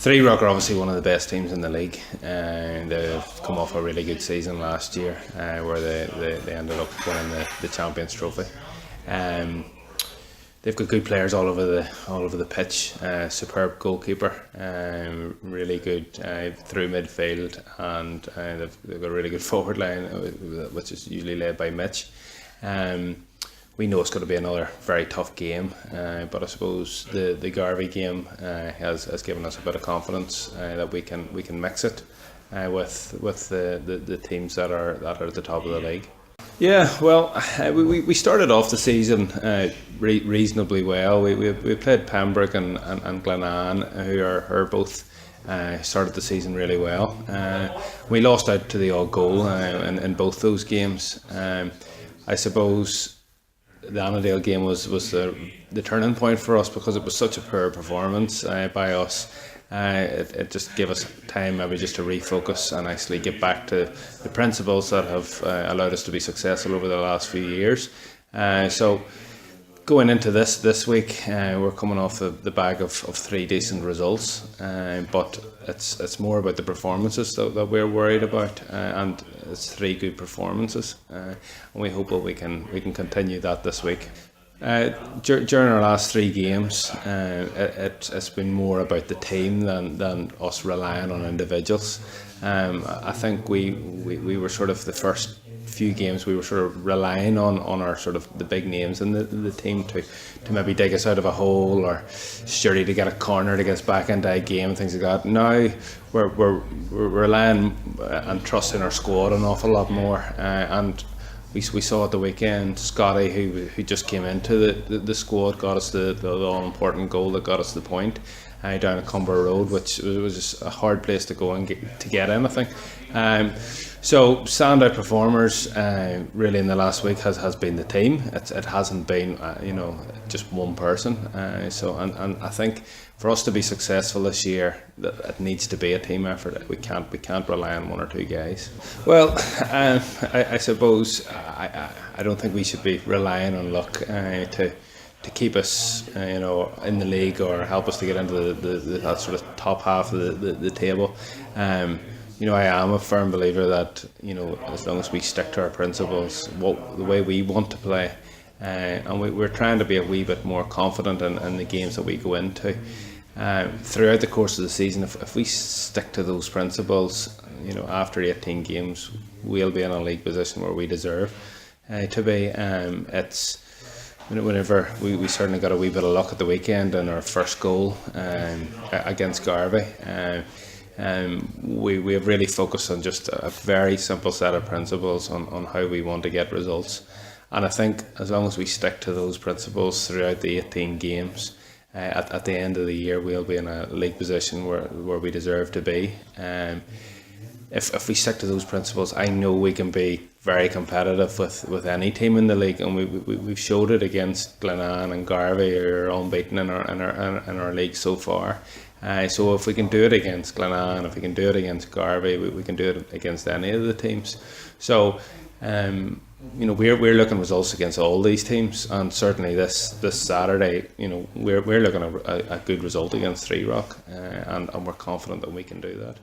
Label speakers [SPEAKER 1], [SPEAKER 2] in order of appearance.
[SPEAKER 1] Three Rock are obviously one of the best teams in the league, and they've come off a really good season last year, where they ended up winning the Champions Trophy. They've got good players all over the pitch. Superb goalkeeper, really good through midfield, and they've got a really good forward line, which is usually led by Mitch. We know it's going to be another very tough game, but I suppose the Garvey game has given us a bit of confidence that we can mix it with the teams that are at the top of the league. Yeah, well, we started off the season reasonably well. We played Pembroke and Glenanne, who are both started the season really well. We lost out to the odd goal in both those games. I suppose the Annandale game was the turning point for us, because it was such a poor performance by us. It just gave us time maybe just to refocus and actually get back to the principles that have allowed us to be successful over the last few years. So going into this week, we're coming off the back of three decent results, but it's more about the performances that we're worried about, and it's three good performances, and we hope that we can continue that this week. During our last three games, it's been more about the team than us relying on individuals. I think we were sort of the first few games we were sort of relying on our sort of the big names in the team to maybe dig us out of a hole, or Sturdy to get a corner to get us back into a game and things like that. Now we're relying and trusting our squad an awful lot more, and we saw at the weekend Cuddy, who just came into the squad, got us the all important goal that got us the point down at Cumber Road, which was just a hard place to go and get in, I think. So standout performers really in the last week has been the team. It hasn't been just one person. So I think for us to be successful this year, it needs to be a team effort. We can't rely on one or two guys. Well, I suppose I don't think we should be relying on luck to keep us in the league or help us to get into that sort of top half of the table. I am a firm believer that as long as we stick to our principles, the way we want to play, and we're trying to be a wee bit more confident in the games that we go into throughout the course of the season. If we stick to those principles, after 18 games, we'll be in a league position where we deserve to be. Whenever we certainly got a wee bit of luck at the weekend in our first goal against Garvey. We have really focused on just a very simple set of principles on how we want to get results, and I think as long as we stick to those principles throughout the 18 games, at the end of the year we'll be in a league position where we deserve to be. If we stick to those principles, I know we can be very competitive with any team in the league, and we've showed it against Glenanne and Garvey, who are unbeaten in our league so far. So if we can do it against Glenanne, if we can do it against Garvey, we can do it against any of the teams. So we're looking results against all these teams, and certainly this Saturday, we're looking at a good result against Three Rock, and we're confident that we can do that.